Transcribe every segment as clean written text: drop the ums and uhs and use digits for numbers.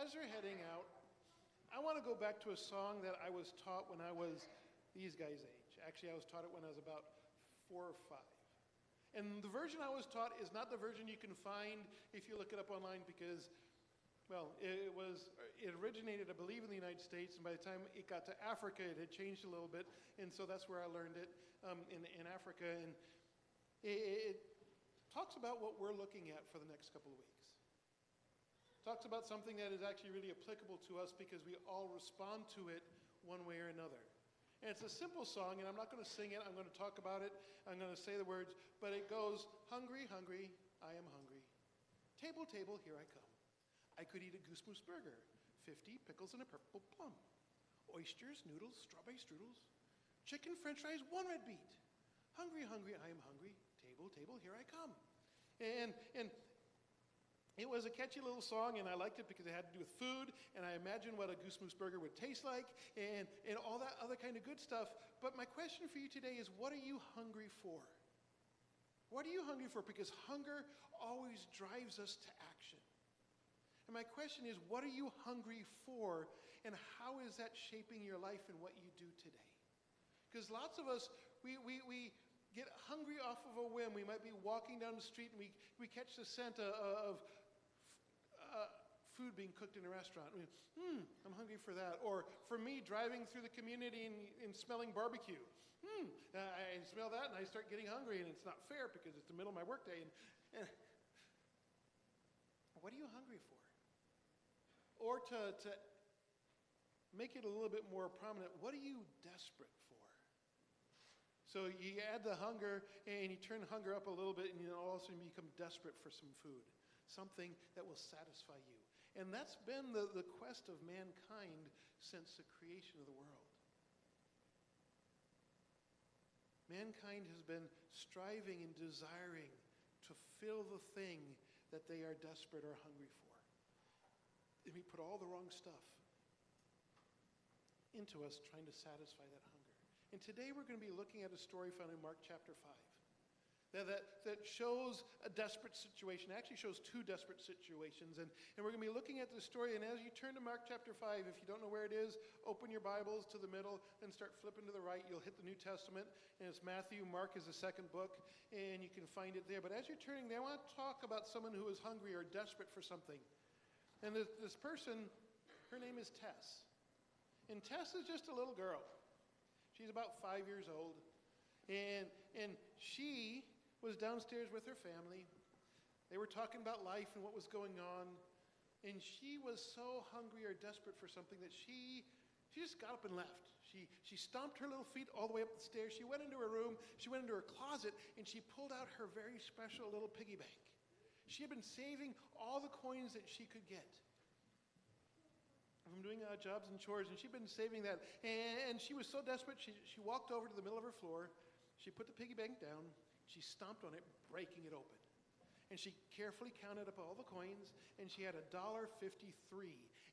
as you're heading out, I want to go back to a song that I was taught when I was these guys' age. Actually, I was taught it when I was about 4 or 5. And the version I was taught is not the version you can find if you look it up online because, well, it originated, I believe, in the United States, and by the time it got to Africa, it had changed a little bit, and so that's where I learned it in Africa. And it talks about what we're looking at for the next couple of weeks. Talks about something that is actually really applicable to us because we all respond to it one way or another. And it's a simple song, and I'm not going to sing it. I'm going to talk about it. I'm going to say the words, but it goes, hungry, hungry, I am hungry. Table, table, here I come. I could eat a goose moose burger, 50 pickles and a purple plum. Oysters, noodles, strawberry strudels. Chicken, french fries, one red beet. Hungry, hungry, I am hungry. Table, table, here I come. And it was a catchy little song, and I liked it because it had to do with food, and I imagined what a goose moose burger would taste like, and all that other kind of good stuff. But my question for you today is, what are you hungry for? What are you hungry for? Because hunger always drives us to action. And my question is, what are you hungry for, and how is that shaping your life and what you do today? Because lots of us, we get hungry off of a whim. We might be walking down the street, and we catch the scent of food being cooked in a restaurant. I'm hungry for that. Or for me, driving through the community and smelling barbecue. I smell that and I start getting hungry, and it's not fair because it's the middle of my workday. And what are you hungry for? Or to make it a little bit more prominent, what are you desperate for? So you add the hunger and you turn hunger up a little bit, and all of a sudden you become desperate for some food. Something that will satisfy you. And that's been the quest of mankind since the creation of the world. Mankind has been striving and desiring to fill the thing that they are desperate or hungry for. And we put all the wrong stuff into us trying to satisfy that hunger. And today we're going to be looking at a story found in Mark chapter 5. That shows a desperate situation. It actually shows two desperate situations. And we're going to be looking at the story. And as you turn to Mark chapter 5, if you don't know where it is, open your Bibles to the middle, then start flipping to the right. You'll hit the New Testament. And it's Matthew. Mark is the second book. And you can find it there. But as you're turning there, I want to talk about someone who is hungry or desperate for something. And this person, her name is Tess. And Tess is just a little girl. She's about 5 years old. And she was downstairs with her family. They were talking about life and what was going on. And she was so hungry or desperate for something that she just got up and left. She stomped her little feet all the way up the stairs. She went into her room. She went into her closet, and she pulled out her very special little piggy bank. She had been saving all the coins that she could get from doing jobs and chores, and she'd been saving that. And she was so desperate, she walked over to the middle of her floor. She put the piggy bank down. She stomped on it, breaking it open. And she carefully counted up all the coins, and she had $1.53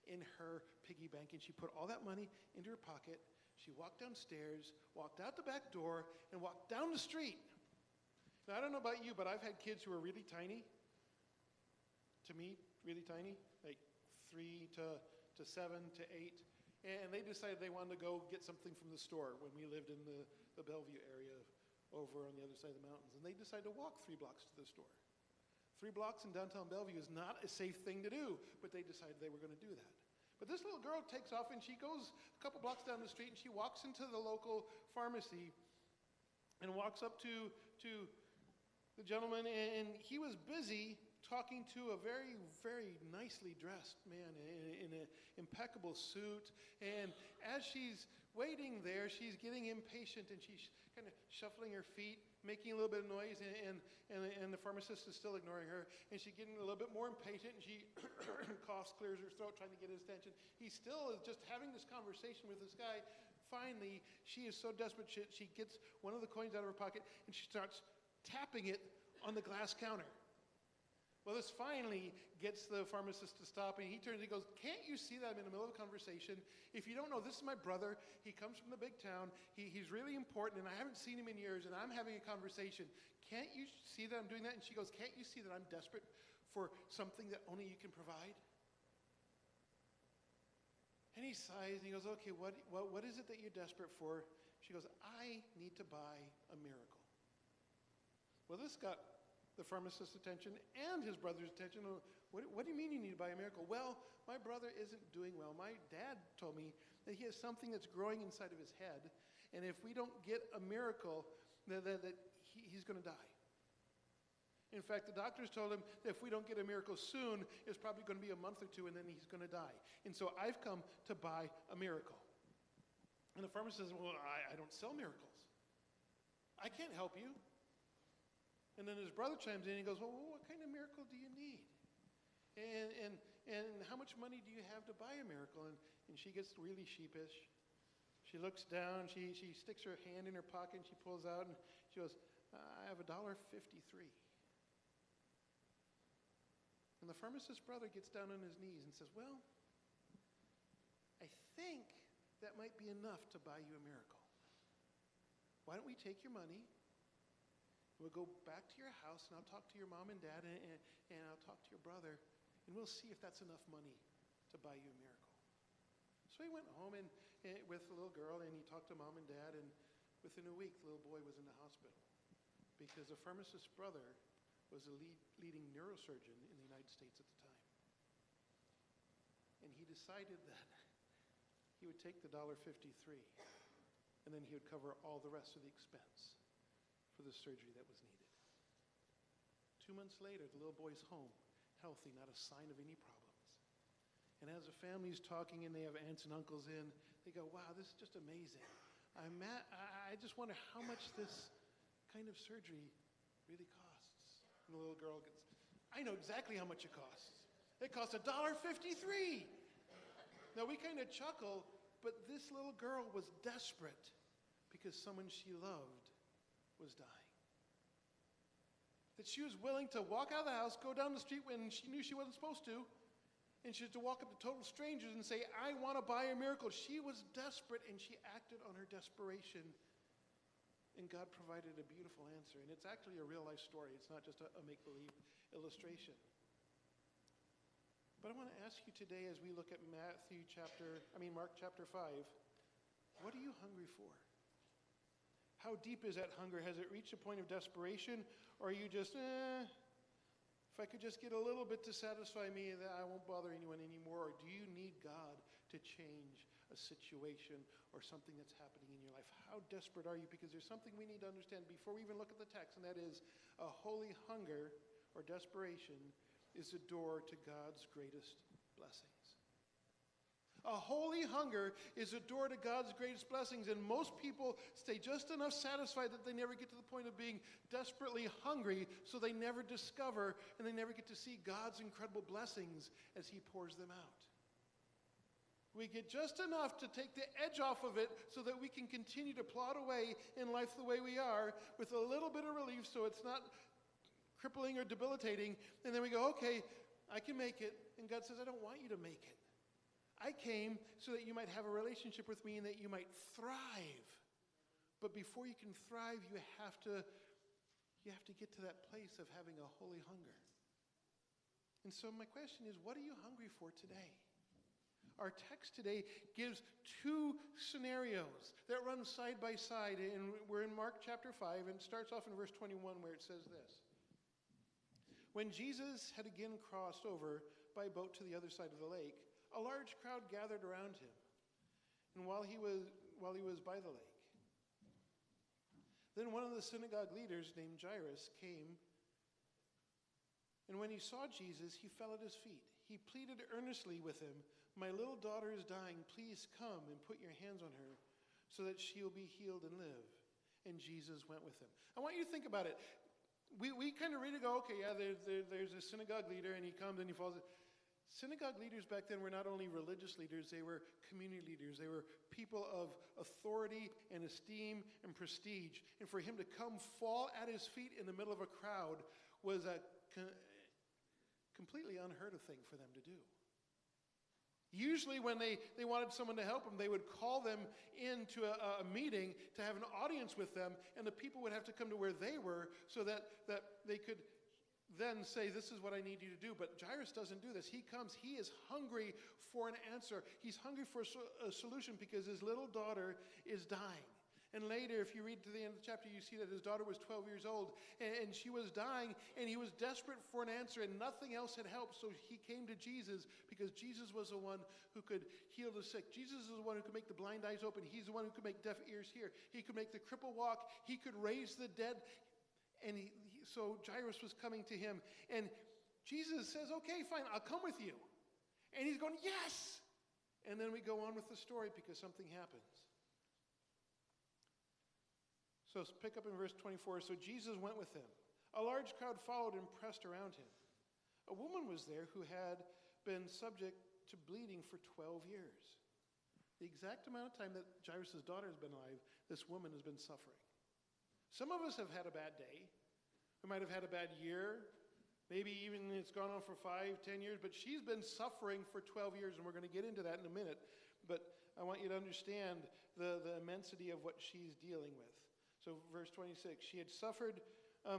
in her piggy bank, and she put all that money into her pocket. She walked downstairs, walked out the back door, and walked down the street. Now, I don't know about you, but I've had kids who are really tiny. To me, really tiny, like 3 to 7 to 8. And they decided they wanted to go get something from the store when we lived in the Bellevue area over on the other side of the mountains. And they decided to walk 3 blocks to the store. 3 blocks in downtown Bellevue is not a safe thing to do, but they decided they were going to do that. But this little girl takes off, and she goes a couple blocks down the street, and she walks into the local pharmacy and walks up to the gentleman, and he was busy talking to a very, very nicely dressed man in an impeccable suit. And as she's waiting there, she's getting impatient, and she's kind of shuffling her feet, making a little bit of noise, and the pharmacist is still ignoring her. And she's getting a little bit more impatient, and she coughs, clears her throat, trying to get his attention. He still is just having this conversation with this guy. Finally, she is so desperate, she gets one of the coins out of her pocket, and she starts tapping it on the glass counter. Well, this finally gets the pharmacist to stop, and he turns and he goes, "Can't you see that I'm in the middle of a conversation? If you don't know, this is my brother. He comes from the big town. He's really important, and I haven't seen him in years, and I'm having a conversation. Can't you see that I'm doing that?" And she goes, "Can't you see that I'm desperate for something that only you can provide?" And he sighs and he goes, okay, what is it that you're desperate for? She goes, I need to buy a miracle. Well, this got the pharmacist's attention and his brother's attention. What do you mean you need to buy a miracle? Well, my brother isn't doing well. My dad told me that he has something that's growing inside of his head, and if we don't get a miracle, that he's going to die. In fact, the doctors told him that if we don't get a miracle soon, it's probably going to be a month or two, and then he's going to die. And so I've come to buy a miracle. And the pharmacist says, well, I don't sell miracles. I can't help you. And then his brother chimes in and he goes, well, what kind of miracle do you need? And how much money do you have to buy a miracle? And she gets really sheepish. She looks down, she sticks her hand in her pocket and she pulls out and she goes, I have $1.53. And the pharmacist's brother gets down on his knees and says, well, I think that might be enough to buy you a miracle. Why don't we take your money? We'll go back to your house, and I'll talk to your mom and dad, and I'll talk to your brother, and we'll see if that's enough money to buy you a miracle. So he went home and with the little girl, and he talked to mom and dad, and within a week, the little boy was in the hospital because the pharmacist's brother was a leading neurosurgeon in the United States at the time. And he decided that he would take the $1.53, and then he would cover all the rest of the expense for the surgery that was needed. 2 months later, the little boy's home, healthy, not a sign of any problems. And as the family's talking and they have aunts and uncles in, they go, wow, this is just amazing. I just wonder how much this kind of surgery really costs. And the little girl gets, I know exactly how much it costs. It costs $1.53. Now we kind of chuckle, but this little girl was desperate because someone she loved was dying. That she was willing to walk out of the house, go down the street when she knew she wasn't supposed to, and she had to walk up to total strangers and say, I want to buy a miracle. She was desperate, and she acted on her desperation, and God provided a beautiful answer. And it's actually a real-life story. It's not just a make-believe illustration. But I want to ask you today, as we look at Mark chapter 5, what are you hungry for? How deep is that hunger? Has it reached a point of desperation? Or are you just, if I could just get a little bit to satisfy me, that I won't bother anyone anymore? Or do you need God to change a situation or something that's happening in your life? How desperate are you? Because there's something we need to understand before we even look at the text, and that is a holy hunger or desperation is the door to God's greatest blessings. A holy hunger is a door to God's greatest blessings, and most people stay just enough satisfied that they never get to the point of being desperately hungry, so they never discover and they never get to see God's incredible blessings as He pours them out. We get just enough to take the edge off of it so that we can continue to plod away in life the way we are with a little bit of relief so it's not crippling or debilitating, and then we go, okay, I can make it, and God says, I don't want you to make it. I came so that you might have a relationship with me and that you might thrive. But before you can thrive, you have to get to that place of having a holy hunger. And so my question is, what are you hungry for today? Our text today gives two scenarios that run side by side, and we're in Mark chapter 5, and it starts off in verse 21 where it says this. When Jesus had again crossed over by boat to the other side of the lake, a large crowd gathered around him, and while he was by the lake. Then one of the synagogue leaders named Jairus came, and when he saw Jesus, he fell at his feet. He pleaded earnestly with him, my little daughter is dying. Please come and put your hands on her so that she will be healed and live. And Jesus went with him. I want you to think about it. We kind of read it, go, okay, yeah, there's a synagogue leader, and he comes and he falls. Synagogue leaders back then were not only religious leaders, they were community leaders. They were people of authority and esteem and prestige. And for him to come fall at his feet in the middle of a crowd was a completely unheard of thing for them to do. Usually when they wanted someone to help them, they would call them into a meeting to have an audience with them, and the people would have to come to where they were so that they could then say, this is what I need you to do. But Jairus doesn't do this. He comes. He is hungry for an answer. He's hungry for a solution because his little daughter is dying. And later, if you read to the end of the chapter, you see that his daughter was 12 years old, and she was dying, and he was desperate for an answer, and nothing else had helped. So he came to Jesus because Jesus was the one who could heal the sick. Jesus is the one who could make the blind eyes open. He's the one who could make deaf ears hear. He could make the cripple walk. He could raise the dead. And so Jairus was coming to him, and Jesus says, okay, fine, I'll come with you. And he's going, yes! And then we go on with the story because something happens. So pick up in verse 24. So Jesus went with them. A large crowd followed and pressed around him. A woman was there who had been subject to bleeding for 12 years. The exact amount of time that Jairus' daughter has been alive, this woman has been suffering. Some of us have had a bad day. We might have had a bad year. Maybe even it's gone on for 5, 10 years. But she's been suffering for 12 years, and we're going to get into that in a minute. But I want you to understand the immensity of what she's dealing with. So verse 26, she had suffered a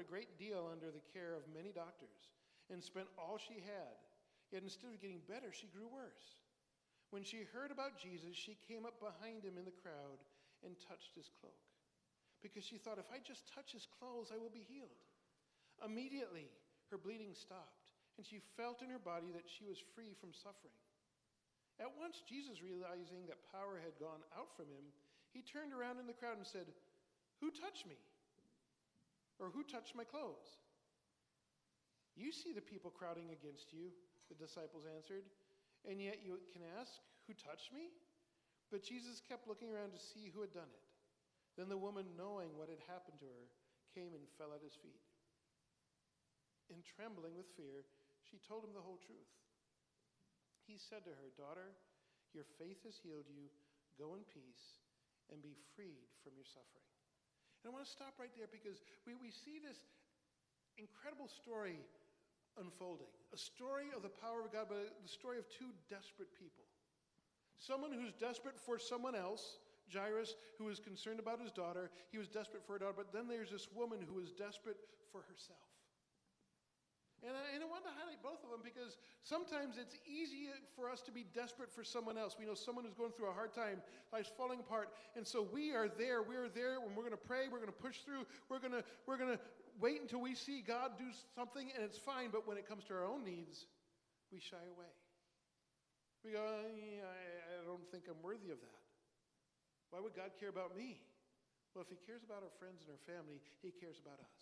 great deal under the care of many doctors and spent all she had. Yet instead of getting better, she grew worse. When she heard about Jesus, she came up behind him in the crowd and touched his cloak. Because she thought, if I just touch his clothes, I will be healed. Immediately, her bleeding stopped, and she felt in her body that she was free from suffering. At once, Jesus, realizing that power had gone out from him, he turned around in the crowd and said, who touched me? Or who touched my clothes? You see the people crowding against you, the disciples answered, and yet you can ask, who touched me? But Jesus kept looking around to see who had done it. Then the woman, knowing what had happened to her, came and fell at his feet. And trembling with fear, she told him the whole truth. He said to her, daughter, your faith has healed you. Go in peace and be freed from your suffering. And I want to stop right there because we see this incredible story unfolding. A story of the power of God, but the story of two desperate people. Someone who's desperate for someone else, Jairus, who is concerned about his daughter. He was desperate for her daughter, but then there's this woman who is desperate for herself. And I want to highlight both of them because sometimes it's easy for us to be desperate for someone else. We know someone who's going through a hard time, life's falling apart, and so we're there when we're going to pray, we're going to push through, we're going to wait until we see God do something, and it's fine, but when it comes to our own needs, we shy away. We go, I don't think I'm worthy of that. Why would God care about me? Well, if he cares about our friends and our family, he cares about us.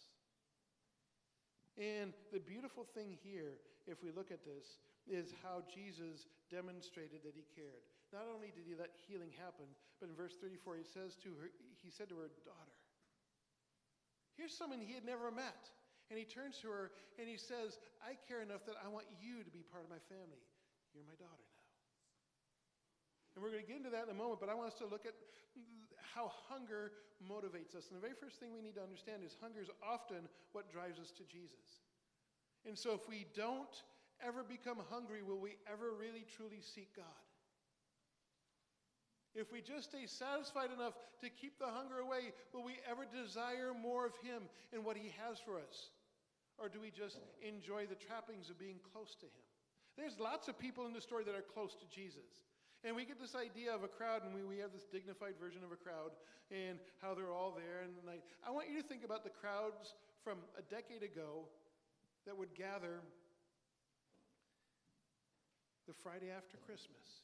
And the beautiful thing here, if we look at this, is how Jesus demonstrated that he cared. Not only did he let healing happen, but in verse 34 he said to her, daughter. Here's someone he had never met. And he turns to her and he says, I care enough that I want you to be part of my family. You're my daughter now. And we're going to get into that in a moment, but I want us to look at how hunger motivates us. And the very first thing we need to understand is hunger is often what drives us to Jesus. And so if we don't ever become hungry, will we ever really truly seek God? If we just stay satisfied enough to keep the hunger away, will we ever desire more of him and what he has for us? Or do we just enjoy the trappings of being close to him? There's lots of people in the story that are close to Jesus. And we get this idea of a crowd, and we have this dignified version of a crowd, and how they're all there. And I want you to think about the crowds from a decade ago that would gather the Friday after Christmas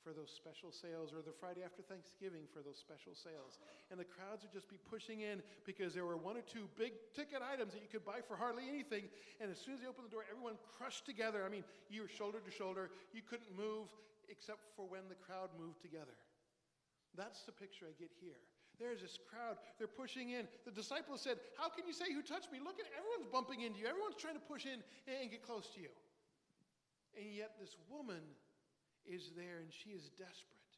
for those special sales, or the Friday after Thanksgiving for those special sales. And the crowds would just be pushing in because there were one or two big ticket items that you could buy for hardly anything. And as soon as they opened the door, everyone crushed together. I mean, you were shoulder to shoulder. You couldn't move except for when the crowd moved together. That's the picture I get here. There's this crowd. They're pushing in. The disciples said, how can you say who touched me? Look at everyone's bumping into you. Everyone's trying to push in and get close to you. And yet this woman is there, and she is desperate.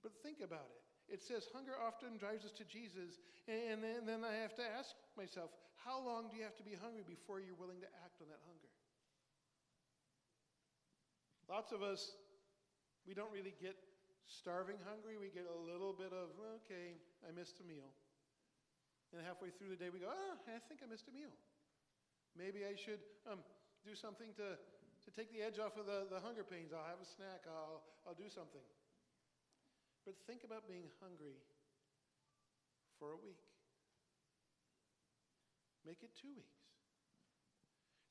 But think about it. It says hunger often drives us to Jesus, and then I have to ask myself, how long do you have to be hungry before you're willing to act on that hunger? Lots of us, we don't really get starving hungry, we get a little bit of, okay, I missed a meal. And halfway through the day, we go, I think I missed a meal. Maybe I should do something to take the edge off of the hunger pains. I'll have a snack. I'll do something. But think about being hungry for a week. Make it 2 weeks.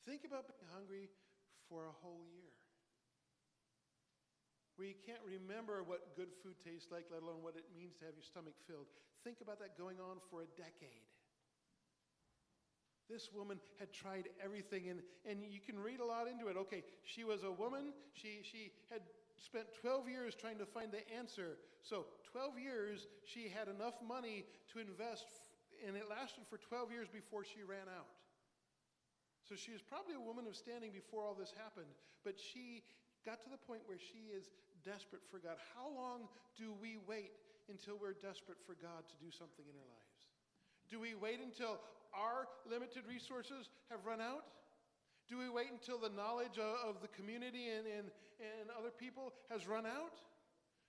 Think about being hungry for a whole year. Where you can't remember what good food tastes like, let alone what it means to have your stomach filled. Think about that going on for a decade. This woman had tried everything, and you can read a lot into it. Okay, she was a woman. She had spent 12 years trying to find the answer. So 12 years, she had enough money to invest, and it lasted for 12 years before she ran out. So she was probably a woman of standing before all this happened, but she got to the point where she is desperate for God. How long do we wait until we're desperate for God to do something in our lives? Do we wait until our limited resources have run out? Do we wait until the knowledge of the community and other people has run out?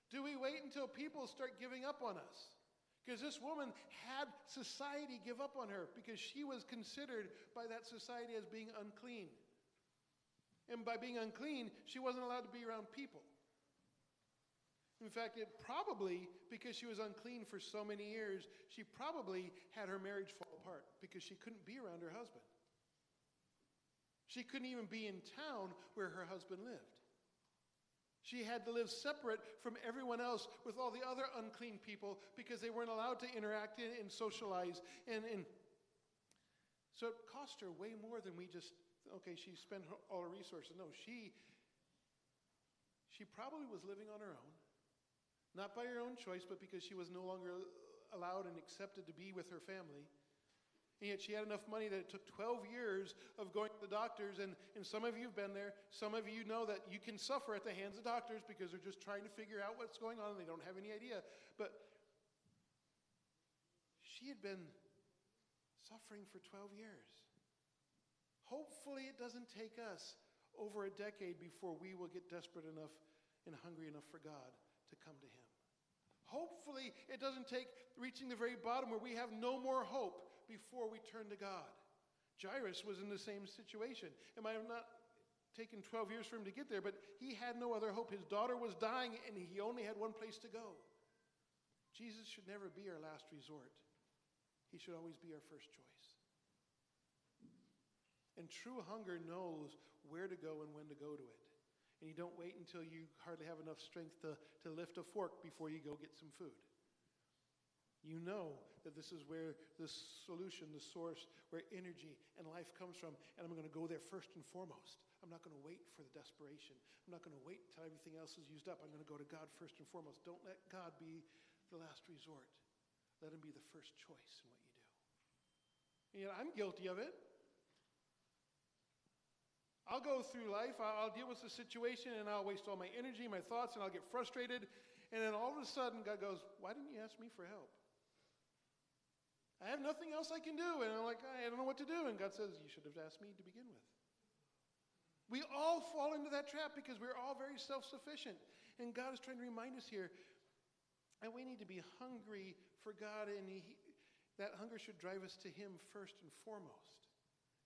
Do we wait until people start giving up on us? Because this woman had society give up on her because she was considered by that society as being unclean. And by being unclean, she wasn't allowed to be around people. In fact, it probably, because she was unclean for so many years, she probably had her marriage fall apart because she couldn't be around her husband. She couldn't even be in town where her husband lived. She had to live separate from everyone else with all the other unclean people because they weren't allowed to interact and socialize. And so it cost her way more than we just, okay, she spent all her resources. No, she probably was living on her own. Not by her own choice, but because she was no longer allowed and accepted to be with her family. And yet she had enough money that it took 12 years of going to the doctors. And some of you have been there. Some of you know that you can suffer at the hands of doctors because they're just trying to figure out what's going on and they don't have any idea. But she had been suffering for 12 years. Hopefully it doesn't take us over a decade before we will get desperate enough and hungry enough for God to come to Him. Hopefully it doesn't take reaching the very bottom where we have no more hope before we turn to God. Jairus was in the same situation. It might have not taken 12 years for him to get there, but he had no other hope. His daughter was dying, and he only had one place to go. Jesus should never be our last resort. He should always be our first choice. And true hunger knows where to go and when to go to it. And you don't wait until you hardly have enough strength to lift a fork before you go get some food. You know that this is where the solution, the source, where energy and life comes from. And I'm going to go there first and foremost. I'm not going to wait for the desperation. I'm not going to wait until everything else is used up. I'm going to go to God first and foremost. Don't let God be the last resort. Let Him be the first choice in what you do. And yet I'm guilty of it. I'll go through life, I'll deal with the situation, and I'll waste all my energy, my thoughts, and I'll get frustrated. And then all of a sudden, God goes, why didn't you ask me for help? I have nothing else I can do. And I'm like, I don't know what to do. And God says, you should have asked me to begin with. We all fall into that trap because we're all very self-sufficient. And God is trying to remind us here, and we need to be hungry for God, and that hunger should drive us to Him first and foremost,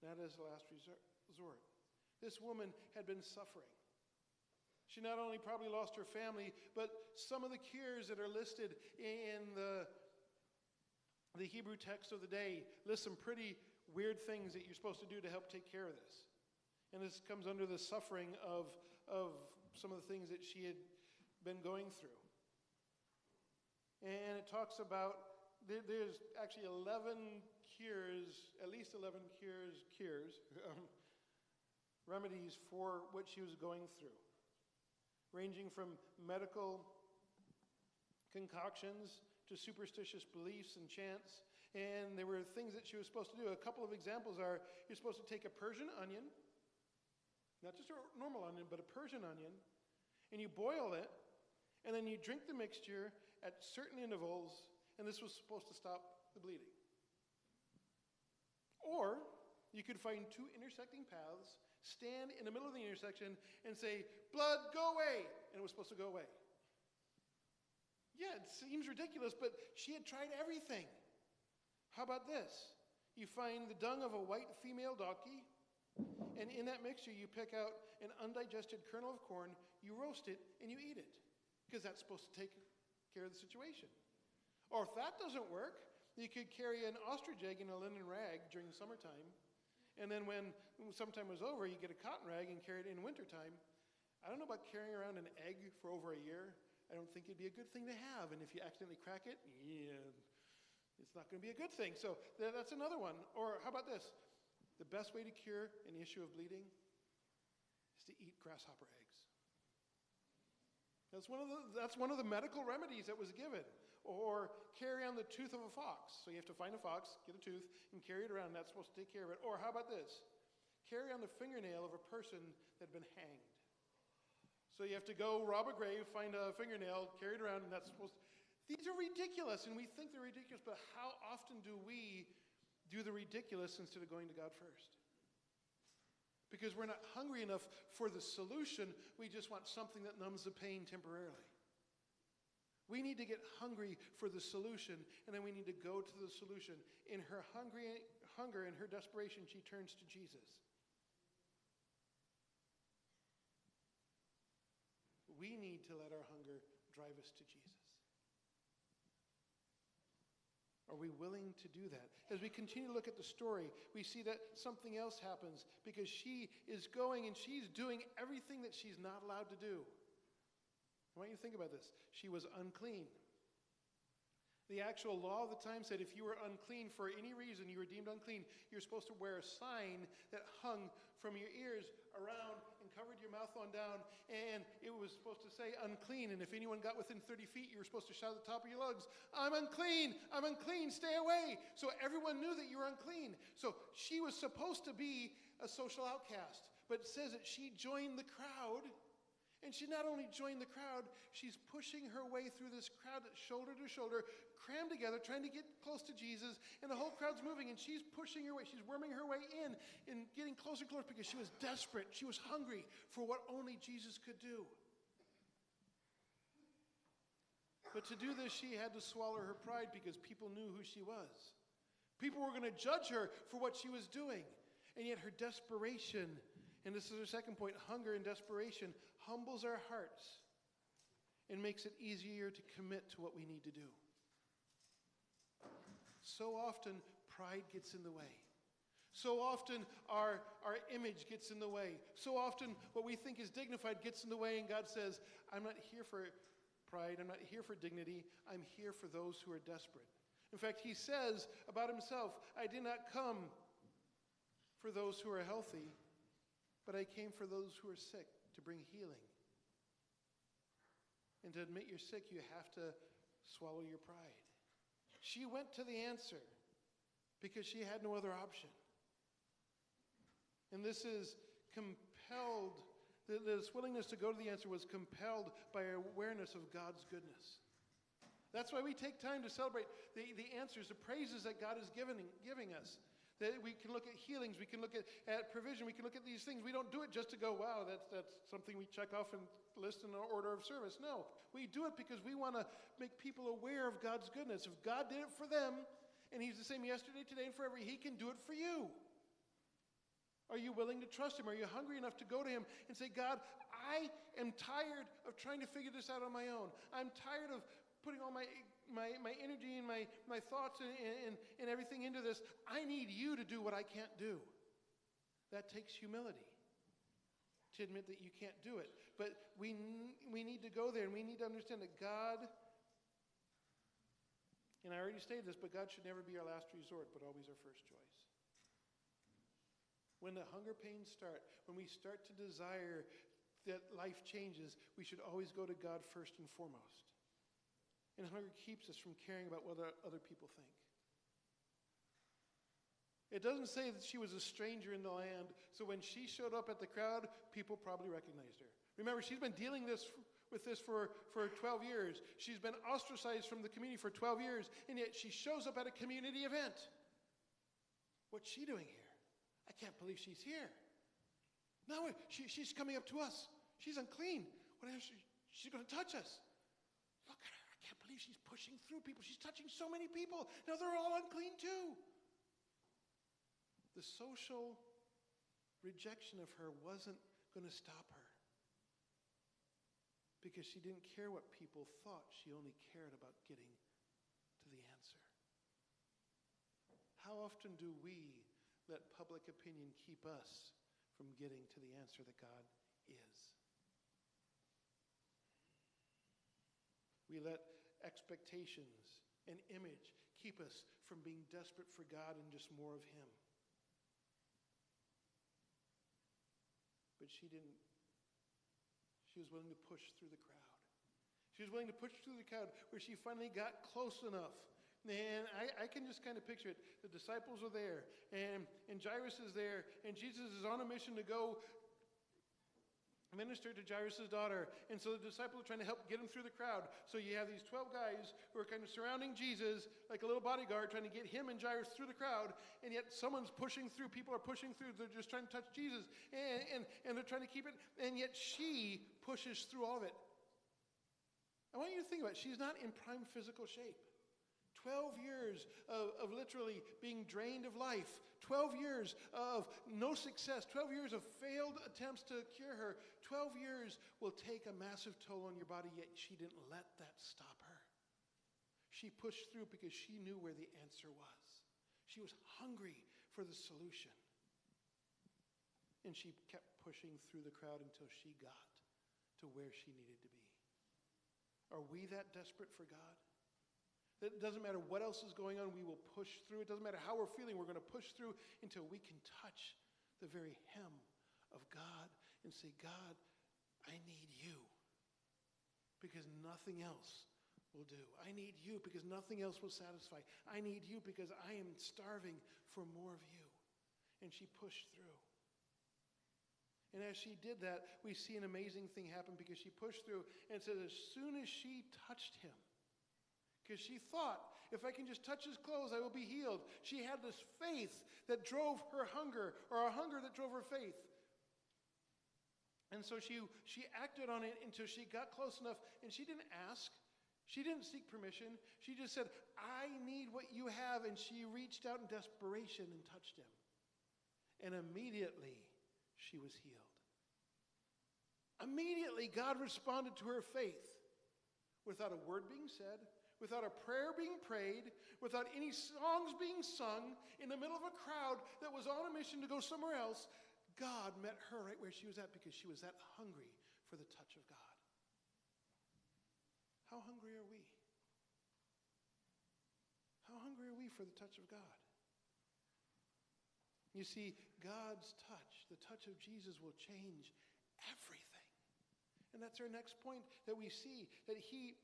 not as the last resort. This woman had been suffering. She not only probably lost her family, but some of the cures that are listed in the Hebrew text of the day list some pretty weird things that you're supposed to do to help take care of this. And this comes under the suffering of some of the things that she had been going through. And it talks about, there's actually 11 cures, at least 11 remedies for what she was going through, ranging from medical concoctions to superstitious beliefs and chants. And there were things that she was supposed to do. A couple of examples are, you're supposed to take a Persian onion, not just a normal onion, but a Persian onion, and you boil it, and then you drink the mixture at certain intervals, and this was supposed to stop the bleeding. Or you could find two intersecting paths, stand in the middle of the intersection, and say, blood, go away, and it was supposed to go away. Yeah, it seems ridiculous, but she had tried everything. How about this? You find the dung of a white female donkey, and in that mixture you pick out an undigested kernel of corn, you roast it, and you eat it, because that's supposed to take care of the situation. Or if that doesn't work, you could carry an ostrich egg in a linen rag during the summertime, and then when summertime was over, you get a cotton rag and carry it in wintertime. I don't know about carrying around an egg for over a year. I don't think it'd be a good thing to have, and if you accidentally crack it, yeah, it's not going to be a good thing. So that's another one. Or how about this? The best way to cure an issue of bleeding is to eat grasshopper eggs. That's one of the medical remedies that was given. Or carry on the tooth of a fox. So you have to find a fox, get a tooth, and carry it around. That's supposed to take care of it. Or how about this? Carry on the fingernail of a person that had been hanged. So you have to go rob a grave, find a fingernail, carry it around, and that's supposed to... These are ridiculous, and we think they're ridiculous, but how often do we do the ridiculous instead of going to God first? Because we're not hungry enough for the solution, we just want something that numbs the pain temporarily. We need to get hungry for the solution, and then we need to go to the solution. In her hunger and her desperation, she turns to Jesus. We need to let our hunger drive us to Jesus. Are we willing to do that? As we continue to look at the story, we see that something else happens because she is going and she's doing everything that she's not allowed to do. I want you to think about this. She was unclean. The actual law of the time said if you were unclean for any reason, you were deemed unclean, you're supposed to wear a sign that hung from your ears around and covered your mouth on down, and it was supposed to say unclean, and if anyone got within 30 feet, you were supposed to shout at the top of your lungs, I'm unclean, stay away. So everyone knew that you were unclean. So she was supposed to be a social outcast, but it says that she joined the crowd. And she not only joined the crowd, she's pushing her way through this crowd that's shoulder to shoulder, crammed together, trying to get close to Jesus, and the whole crowd's moving, and she's pushing her way, she's worming her way in and getting closer and closer because she was desperate, she was hungry for what only Jesus could do. But to do this, she had to swallow her pride because people knew who she was. People were going to judge her for what she was doing, and yet her desperation, and this is our second point, hunger and desperation, humbles our hearts and makes it easier to commit to what we need to do. So often, pride gets in the way. So often, our image gets in the way. So often, what we think is dignified gets in the way, and God says, I'm not here for pride, I'm not here for dignity, I'm here for those who are desperate. In fact, he says about himself, I did not come for those who are healthy, but I came for those who are sick, to bring healing. And to admit you're sick, you have to swallow your pride. She went to the answer because she had no other option. And this is compelled, this willingness to go to the answer was compelled by our awareness of God's goodness. That's why we take time to celebrate the answers, the praises that God is giving us. That we can look at healings, we can look at provision, we can look at these things. We don't do it just to go, wow, that's something we check off and list in our order of service. No, we do it because we want to make people aware of God's goodness. If God did it for them, and he's the same yesterday, today, and forever, he can do it for you. Are you willing to trust him? Are you hungry enough to go to him and say, God, I am tired of trying to figure this out on my own. I'm tired of putting all my energy and my thoughts and everything into this. I need you to do what I can't do. That takes humility to admit that you can't do it. But we need to go there, and we need to understand that God, and I already stated this, but God should never be our last resort, but always our first choice. When the hunger pains start, when we start to desire that life changes, we should always go to God first and foremost. And hunger keeps us from caring about what other people think. It doesn't say that she was a stranger in the land, so when she showed up at the crowd, people probably recognized her. Remember, she's been dealing with this for 12 years. She's been ostracized from the community for 12 years, and yet she shows up at a community event. What's she doing here? I can't believe she's here. No, she's coming up to us. She's unclean. What else? She's going to touch us. Look at her. I can't believe believe she's pushing through people. She's touching so many people. Now they're all unclean too. The social rejection of her wasn't going to stop her because she didn't care what people thought. She only cared about getting to the answer. How often do we let public opinion keep us from getting to the answer that God is? We let expectations and image keep us from being desperate for God and just more of Him. But she didn't. She was willing to push through the crowd. She was willing to push through the crowd where she finally got close enough. And I can just kind of picture it. The disciples are there, and Jairus is there, and Jesus is on a mission to go minister to Jairus' daughter. And so the disciples are trying to help get him through the crowd. So you have these 12 guys who are kind of surrounding Jesus like a little bodyguard, trying to get him and Jairus through the crowd. And yet someone's pushing through. People are pushing through. They're just trying to touch Jesus. And they're trying to keep it. And yet she pushes through all of it. I want you to think about it. She's not in prime physical shape. 12 years of literally being drained of life. 12 years of no success. 12 years of failed attempts to cure her. 12 years will take a massive toll on your body, yet she didn't let that stop her. She pushed through because she knew where the answer was. She was hungry for the solution. And she kept pushing through the crowd until she got to where she needed to be. Are we that desperate for God? It doesn't matter what else is going on, we will push through. It doesn't matter how we're feeling, we're going to push through until we can touch the very hem of God and say, God, I need you because nothing else will do. I need you because nothing else will satisfy. I need you because I am starving for more of you. And she pushed through. And as she did that, we see an amazing thing happen because she pushed through, and it says as soon as she touched him, because she thought, if I can just touch his clothes, I will be healed. She had this faith that drove her hunger, or a hunger that drove her faith. And so she acted on it until she got close enough, and she didn't ask. She didn't seek permission. She just said, I need what you have, and she reached out in desperation and touched him. And immediately, she was healed. Immediately, God responded to her faith without a word being said, without a prayer being prayed, without any songs being sung, in the middle of a crowd that was on a mission to go somewhere else. God met her right where she was at because she was that hungry for the touch of God. How hungry are we? How hungry are we for the touch of God? You see, God's touch, the touch of Jesus, will change everything. And that's our next point that we see, that he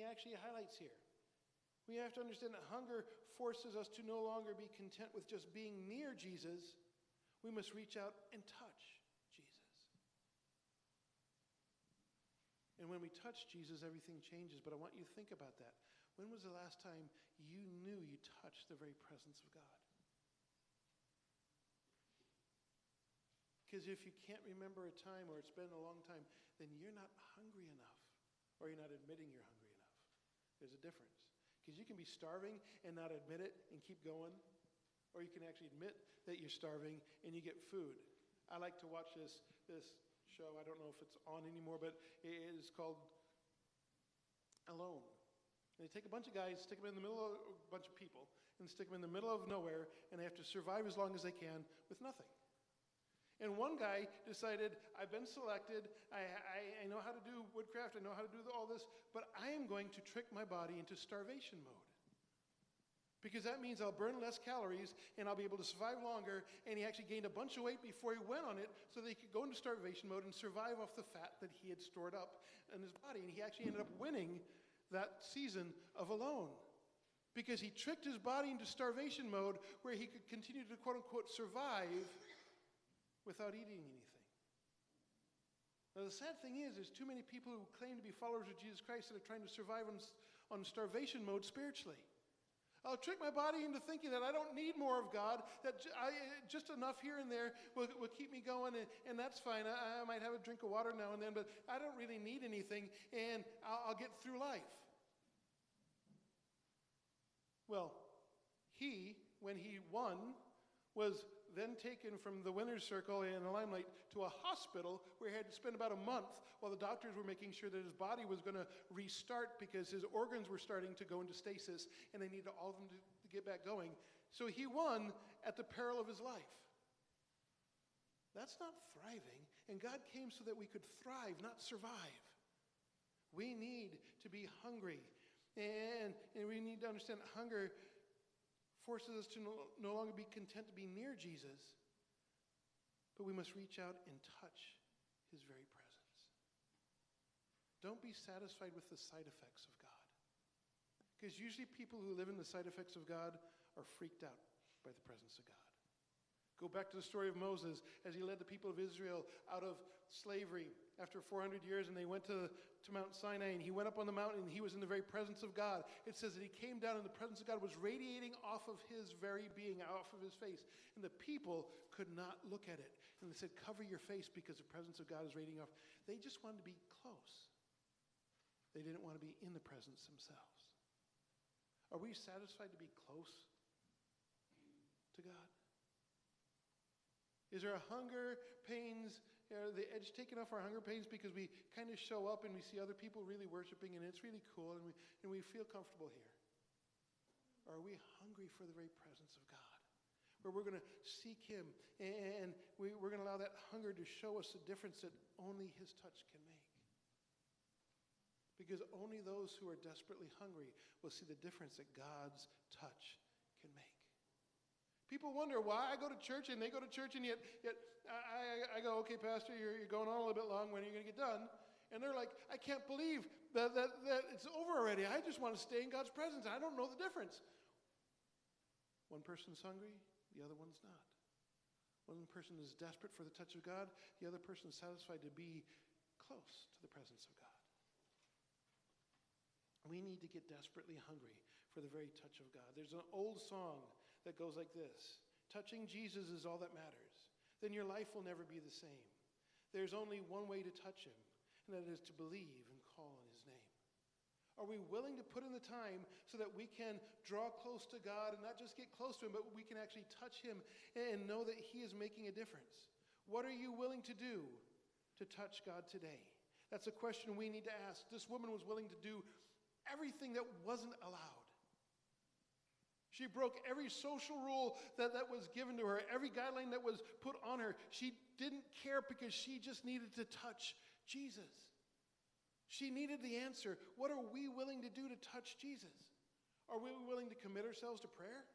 actually highlights here. We have to understand that hunger forces us to no longer be content with just being near Jesus. We must reach out and touch Jesus. And when we touch Jesus, everything changes. But I want you to think about that. When was the last time you knew you touched the very presence of God? Because if you can't remember a time or it's been a long time, then you're not hungry enough, or you're not admitting you're hungry enough. There's a difference. Because you can be starving and not admit it and keep going, or you can actually admit that you're starving and you get food. I like to watch this show. I don't know if it's on anymore, but it is called Alone. And they take a bunch of guys, stick them in the middle of a bunch of people, and stick them in the middle of nowhere, and they have to survive as long as they can with nothing. And one guy decided, I've been selected, I know how to do woodcraft, I know how to do all this, but I am going to trick my body into starvation mode. Because that means I'll burn less calories and I'll be able to survive longer. And he actually gained a bunch of weight before he went on it so that he could go into starvation mode and survive off the fat that he had stored up in his body. And he actually ended up winning that season of Alone. Because he tricked his body into starvation mode where he could continue to quote unquote survive without eating anything. Now the sad thing is, there's too many people who claim to be followers of Jesus Christ that are trying to survive on starvation mode spiritually. I'll trick my body into thinking that I don't need more of God, that just enough here and there will keep me going, and that's fine. I might have a drink of water now and then, but I don't really need anything, and I'll get through life. Well, he, when he won, was then taken from the winner's circle in the limelight to a hospital where he had to spend about a month while the doctors were making sure that his body was going to restart because his organs were starting to go into stasis and they needed all of them to get back going. So he won at the peril of his life. That's not thriving. And God came so that we could thrive, not survive. We need to be hungry. And we need to understand that hunger forces us to no longer be content to be near Jesus, but we must reach out and touch his very presence. Don't be satisfied with the side effects of God. Because usually people who live in the side effects of God are freaked out by the presence of God. Go back to the story of Moses as he led the people of Israel out of slavery after 400 years, and they went to Mount Sinai, and he went up on the mountain, and he was in the very presence of God. It says that he came down, and the presence of God was radiating off of his very being, off of his face. And the people could not look at it. And they said, cover your face because the presence of God is radiating off. They just wanted to be close. They didn't want to be in the presence themselves. Are we satisfied to be close to God? Is there a hunger, pains, the edge taken off our hunger pains because we kind of show up and we see other people really worshiping and it's really cool and we feel comfortable here? Or are we hungry for the very presence of God? Where we're going to seek him and we're going to allow that hunger to show us the difference that only his touch can make. Because only those who are desperately hungry will see the difference that God's touch can make. People wonder why I go to church and they go to church, and yet I go, okay, Pastor, you're going on a little bit long. When are you going to get done? And they're like, I can't believe that it's over already. I just want to stay in God's presence. I don't know the difference. One person's hungry, the other one's not. One person is desperate for the touch of God. The other person is satisfied to be close to the presence of God. We need to get desperately hungry for the very touch of God. There's an old song that goes like this: touching Jesus is all that matters. Then your life will never be the same. There's only one way to touch him, and that is to believe and call on his name. Are we willing to put in the time so that we can draw close to God and not just get close to him, but we can actually touch him and know that he is making a difference? What are you willing to do to touch God today? That's a question we need to ask. This woman was willing to do everything that wasn't allowed. She broke every social rule that was given to her, every guideline that was put on her. She didn't care because she just needed to touch Jesus. She needed the answer. What are we willing to do to touch Jesus? Are we willing to commit ourselves to prayer?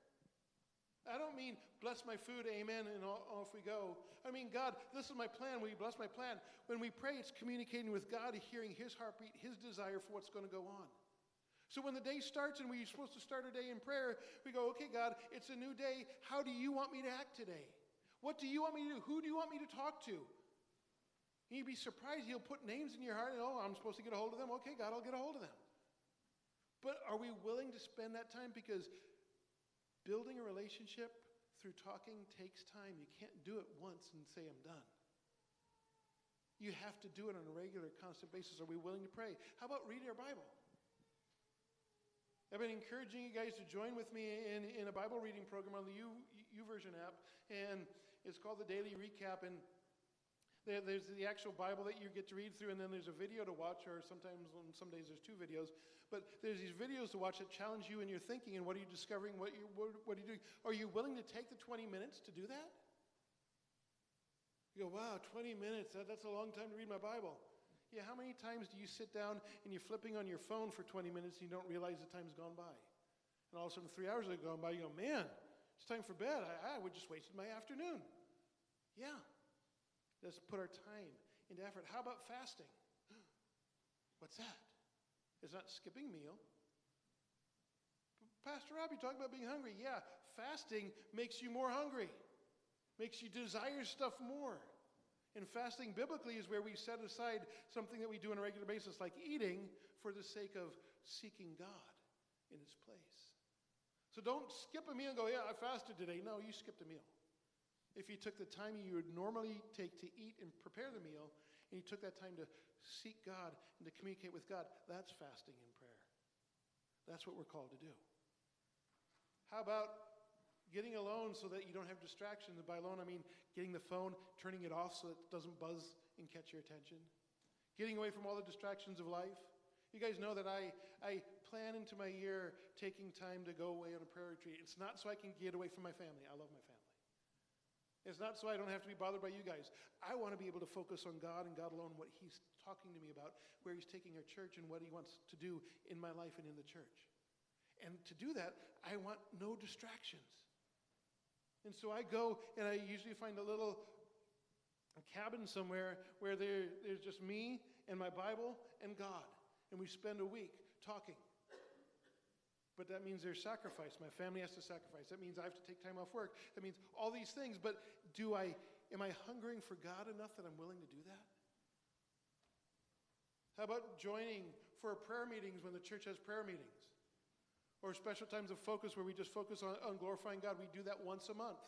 I don't mean bless my food, amen, and off we go. I mean, God, this is my plan. Will you bless my plan? When we pray, it's communicating with God, hearing his heartbeat, his desire for what's going to go on. So when the day starts and we're supposed to start our day in prayer, we go, okay, God, it's a new day. How do you want me to act today? What do you want me to do? Who do you want me to talk to? And you'd be surprised. He'll put names in your heart. And, I'm supposed to get a hold of them. Okay, God, I'll get a hold of them. But are we willing to spend that time? Because building a relationship through talking takes time. You can't do it once and say, I'm done. You have to do it on a regular, constant basis. Are we willing to pray? How about reading our Bible? I've been encouraging you guys to join with me in a Bible reading program on the YouVersion app, and it's called the Daily Recap. And there's the actual Bible that you get to read through, and then there's a video to watch, or sometimes on some days there's two videos. But there's these videos to watch that challenge you in your thinking, and what are you discovering, what are you doing? Are you willing to take the 20 minutes to do that? You go, wow, 20 minutes, that's a long time to read my Bible. Yeah, how many times do you sit down and you're flipping on your phone for 20 minutes and you don't realize the time's gone by? And all of a sudden 3 hours have gone by, you go, man, it's time for bed. I would just wasted my afternoon. Yeah. Let's put our time into effort. How about fasting? What's that? It's not skipping meal. Pastor Rob, you talk about being hungry. Yeah, fasting makes you more hungry. Makes you desire stuff more. And fasting biblically is where we set aside something that we do on a regular basis, like eating, for the sake of seeking God in his place. So don't skip a meal and go, yeah, I fasted today. No, you skipped a meal. If you took the time you would normally take to eat and prepare the meal, and you took that time to seek God and to communicate with God, that's fasting and prayer. That's what we're called to do. How about getting alone so that you don't have distractions? And by alone, I mean getting the phone, turning it off so it doesn't buzz and catch your attention. Getting away from all the distractions of life. You guys know that I plan into my year taking time to go away on a prayer retreat. It's not so I can get away from my family. I love my family. It's not so I don't have to be bothered by you guys. I want to be able to focus on God and God alone, what He's talking to me about, where He's taking our church and what He wants to do in my life and in the church. And to do that, I want no distractions. And so I go and I usually find a little cabin somewhere where there's just me and my Bible and God. And we spend a week talking. But that means there's sacrifice. My family has to sacrifice. That means I have to take time off work. That means all these things. But am I hungering for God enough that I'm willing to do that? How about joining for prayer meetings when the church has prayer meetings? Or special times of focus where we just focus on glorifying God. We do that once a month.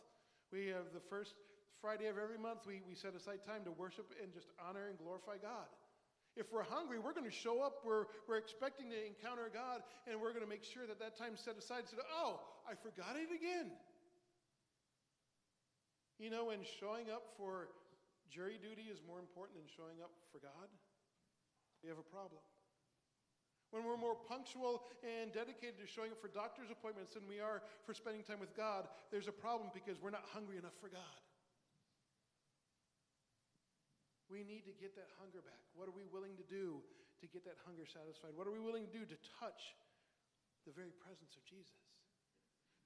We have the first Friday of every month, we set aside time to worship and just honor and glorify God. If we're hungry, we're going to show up. We're expecting to encounter God, and we're going to make sure that time's set aside. So, I forgot it again. You know, when showing up for jury duty is more important than showing up for God, we have a problem. When we're more punctual and dedicated to showing up for doctor's appointments than we are for spending time with God, there's a problem because we're not hungry enough for God. We need to get that hunger back. What are we willing to do to get that hunger satisfied? What are we willing to do to touch the very presence of Jesus?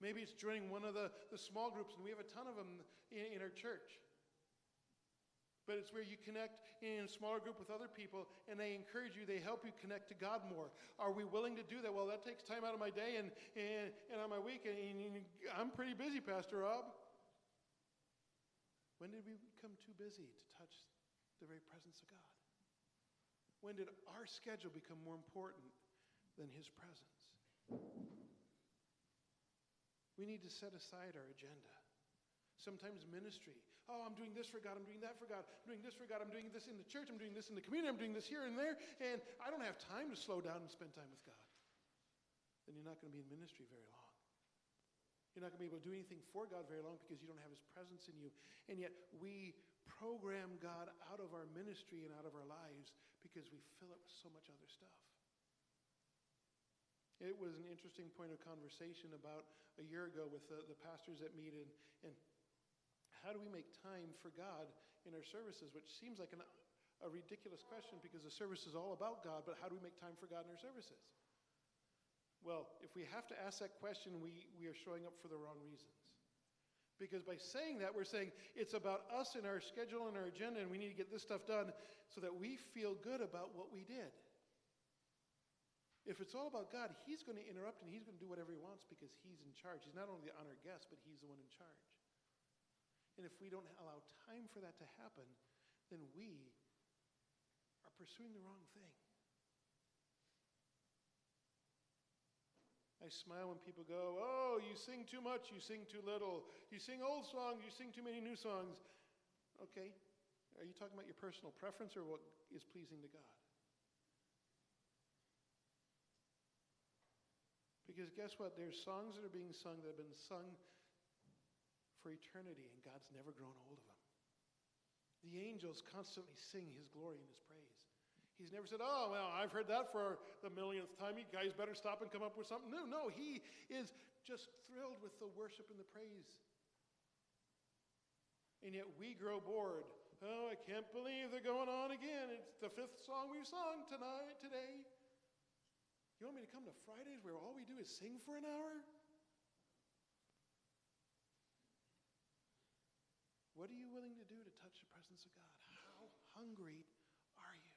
Maybe it's joining one of the small groups, and we have a ton of them in our church. But it's where you connect in a smaller group with other people, and they encourage you, they help you connect to God more. Are we willing to do that? Well, that takes time out of my day and on my week, and I'm pretty busy, Pastor Rob. When did we become too busy to touch the very presence of God? When did our schedule become more important than His presence? We need to set aside our agenda. Sometimes ministry. I'm doing this for God. I'm doing that for God. I'm doing this for God. I'm doing this in the church. I'm doing this in the community. I'm doing this here and there. And I don't have time to slow down and spend time with God. Then you're not going to be in ministry very long. You're not going to be able to do anything for God very long because you don't have His presence in you. And yet we program God out of our ministry and out of our lives because we fill it with so much other stuff. It was an interesting point of conversation about a year ago with the pastors at Mead, and how do we make time for God in our services, which seems like a ridiculous question because the service is all about God, but how do we make time for God in our services? Well, if we have to ask that question, we are showing up for the wrong reasons. Because by saying that, we're saying it's about us and our schedule and our agenda, and we need to get this stuff done so that we feel good about what we did. If it's all about God, He's going to interrupt and He's going to do whatever He wants because He's in charge. He's not only the honored guest, but He's the one in charge. And if we don't allow time for that to happen, then we are pursuing the wrong thing. I smile when people go, you sing too much, you sing too little. You sing old songs, you sing too many new songs. Okay, are you talking about your personal preference or what is pleasing to God? Because guess what? There's songs that are being sung that have been sung for eternity, and God's never grown old of them. The angels constantly sing His glory and His praise. He's never said, I've heard that for the millionth time. You guys better stop and come up with something new. No, He is just thrilled with the worship and the praise. And yet we grow bored. I can't believe they're going on again. It's the 5th song we've sung today. You want me to come to Fridays where all we do is sing for an hour? What are you willing to do to touch the presence of God? How hungry are you?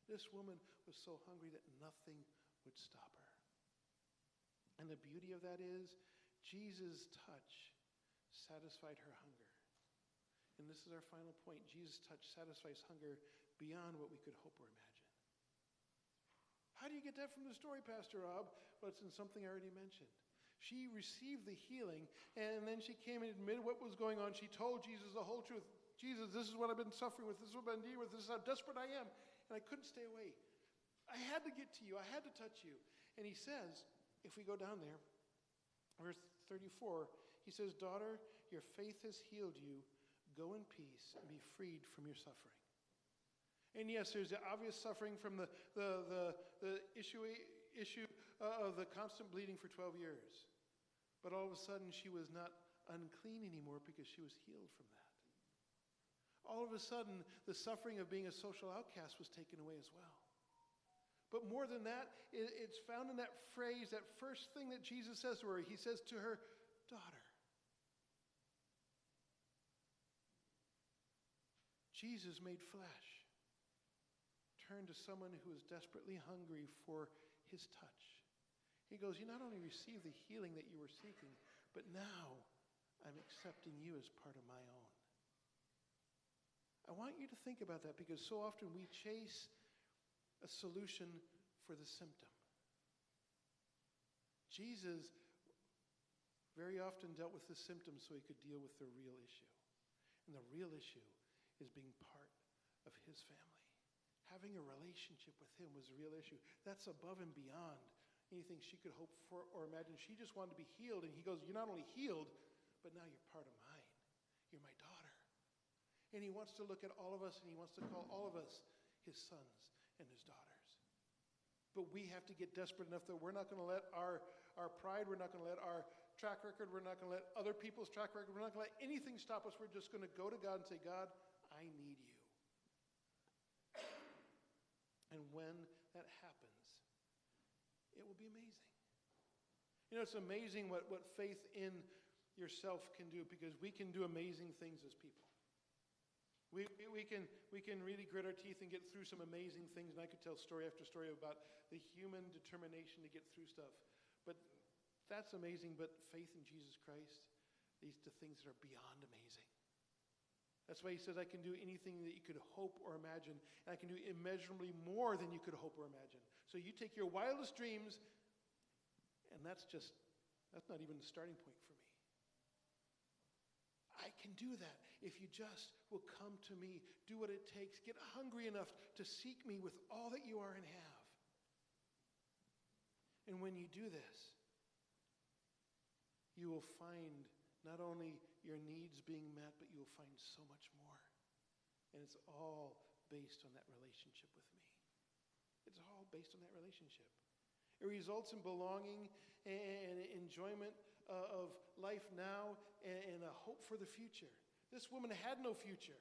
This woman was so hungry that nothing would stop her. And the beauty of that is Jesus' touch satisfied her hunger. And this is our final point. Jesus' touch satisfies hunger beyond what we could hope or imagine. How do you get that from the story, Pastor Rob? Well, it's in something I already mentioned. She received the healing, and then she came and admitted what was going on. She told Jesus the whole truth. Jesus, this is what I've been suffering with. This is what I've been dealing with. This is how desperate I am. And I couldn't stay away. I had to get to you. I had to touch you. And He says, if we go down there, Verse 34, he says, "Daughter, your faith has healed you. Go in peace and be freed from your suffering." And yes, there's the obvious suffering from the issue of the constant bleeding for 12 years. But all of a sudden, she was not unclean anymore because she was healed from that. All of a sudden, the suffering of being a social outcast was taken away as well. But more than that, it's found in that phrase, that first thing that Jesus says to her. He says to her, "Daughter." Jesus made flesh, turned to someone who was desperately hungry for his touch. He goes, "You not only received the healing that you were seeking, but now I'm accepting you as part of my own." I want you to think about that, because so often we chase a solution for the symptom. Jesus very often dealt with the symptom so he could deal with the real issue. And the real issue is being part of his family. Having a relationship with him was the real issue. That's above and beyond anything she could hope for or imagine. She just wanted to be healed. And he goes, "You're not only healed, but now you're part of mine. You're my daughter." And he wants to look at all of us, and he wants to call all of us his sons and his daughters. But we have to get desperate enough that we're not going to let our pride, we're not going to let our track record, we're not going to let other people's track record, we're not going to let anything stop us. We're just going to go to God and say, "God, I need you." And when that happens, it will be amazing. You know, it's amazing what faith in yourself can do, because we can do amazing things as people. We can really grit our teeth and get through some amazing things, and I could tell story after story about the human determination to get through stuff. But that's amazing. But faith in Jesus Christ leads to things that are beyond amazing. That's why he says, "I can do anything that you could hope or imagine, and I can do immeasurably more than you could hope or imagine." So you take your wildest dreams, and that's not even the starting point for me. I can do that if you just will come to me, do what it takes, get hungry enough to seek me with all that you are and have. And when you do this, you will find not only your needs being met, but you will find so much more. And it's all based on that relationship with me. It's all based on that relationship. It results in belonging and enjoyment of life now and a hope for the future. This woman had no future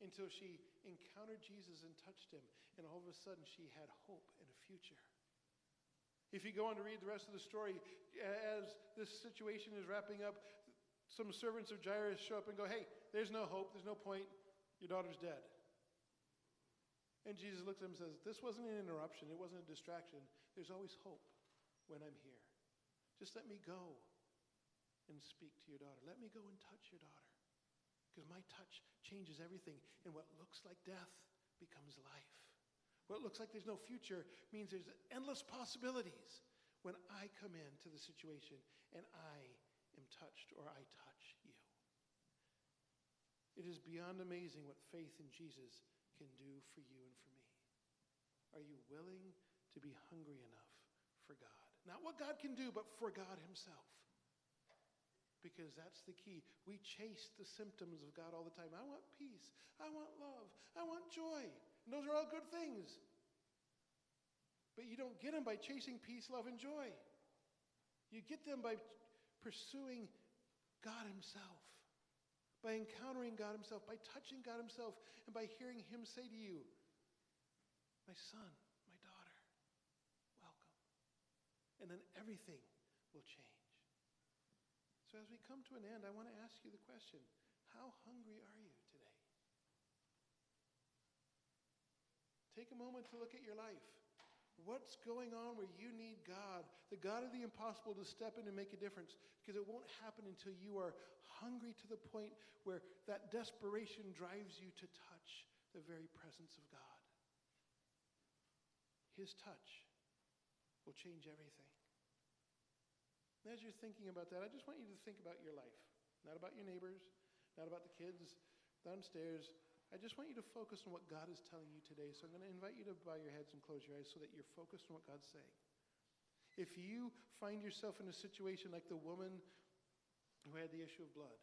until she encountered Jesus and touched him. And all of a sudden, she had hope and a future. If you go on to read the rest of the story, as this situation is wrapping up, some servants of Jairus show up and go, "Hey, there's no hope, there's no point, your daughter's dead." And Jesus looks at him and says, "This wasn't an interruption, it wasn't a distraction. There's always hope when I'm here. Just let me go and speak to your daughter. Let me go and touch your daughter. Because my touch changes everything. And what looks like death becomes life. What looks like there's no future means there's endless possibilities when I come into the situation and I am touched, or I touch you." It is beyond amazing what faith in Jesus can do for you and for me. Are you willing to be hungry enough for God? Not what God can do, but for God himself. Because that's the key. We chase the symptoms of God all the time. I want peace. I want love. I want joy. And those are all good things. But you don't get them by chasing peace, love, and joy. You get them by pursuing God himself. By encountering God himself. By touching God himself. And by hearing him say to you, "My son, my daughter, welcome." And then everything will change. So as we come to an end, I want to ask you the question, how hungry are you today? Take a moment to look at your life. What's going on where you need God, the God of the impossible, to step in and make a difference? Because it won't happen until you are hungry to the point where that desperation drives you to touch the very presence of God. His touch will change everything. And as you're thinking about that, I just want you to think about your life. Not about your neighbors, not about the kids downstairs. I just want you to focus on what God is telling you today. So I'm going to invite you to bow your heads and close your eyes so that you're focused on what God's saying. If you find yourself in a situation like the woman who had the issue of blood,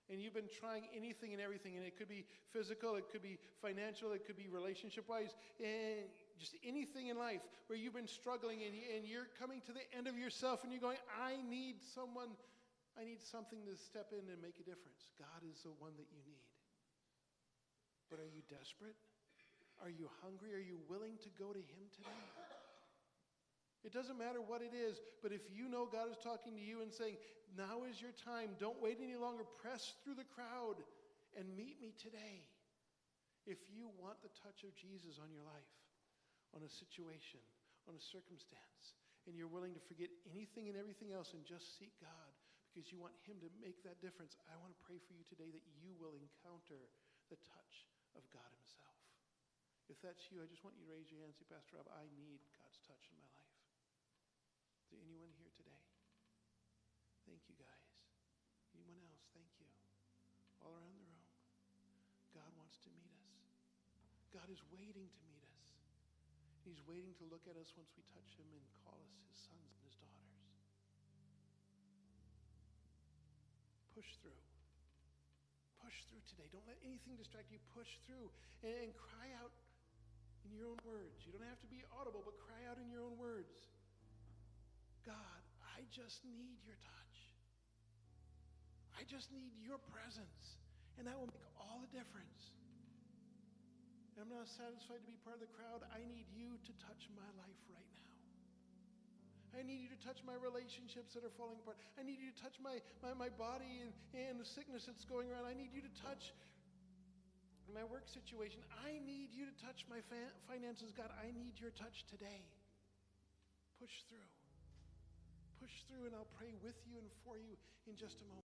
and you've been trying anything and everything, and it could be physical, it could be financial, it could be relationship-wise, and just anything in life where you've been struggling and you're coming to the end of yourself and you're going, I need something to step in and make a difference. God is the one that you need. But are you desperate? Are you hungry? Are you willing to go to him today? It doesn't matter what it is, but if you know God is talking to you and saying, now is your time, don't wait any longer, press through the crowd and meet me today. If you want the touch of Jesus on your life, on a situation, on a circumstance, and you're willing to forget anything and everything else and just seek God because you want him to make that difference, I want to pray for you today that you will encounter the touch of God himself. If that's you, I just want you to raise your hand and say, Pastor Rob, I need God's touch in my life. Is there anyone here today? Thank you, guys. Anyone else? Thank you. All around the room. God wants to meet us. God is waiting to meet us. He's waiting to look at us once we touch him and call us his sons and his daughters. Push through. Push through today. Don't let anything distract you. Push through and cry out in your own words. You don't have to be audible, but cry out in your own words. God, I just need your touch. I just need your presence. And that will make all the difference. And I'm not satisfied to be part of the crowd. I need you to touch my life right now. I need you to touch my relationships that are falling apart. I need you to touch my body and the sickness that's going around. I need you to touch my work situation. I need you to touch my finances. God, I need your touch today. Push through. Push through, and I'll pray with you and for you in just a moment.